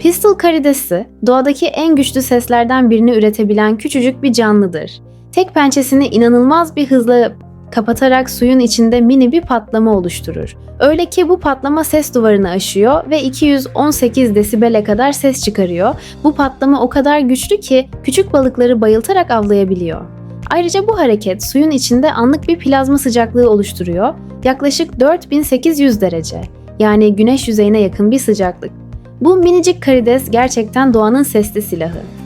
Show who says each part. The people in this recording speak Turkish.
Speaker 1: Pistol karidesi, doğadaki en güçlü seslerden birini üretebilen küçücük bir canlıdır. Tek pençesini inanılmaz bir hızla kapatarak suyun içinde mini bir patlama oluşturur. Öyle ki bu patlama ses duvarını aşıyor ve 218 desibele kadar ses çıkarıyor. Bu patlama o kadar güçlü ki küçük balıkları bayıltarak avlayabiliyor. Ayrıca bu hareket suyun içinde anlık bir plazma sıcaklığı oluşturuyor. Yaklaşık 4800 derece. Yani güneş yüzeyine yakın bir sıcaklık. Bu minicik karides gerçekten doğanın sesli silahı.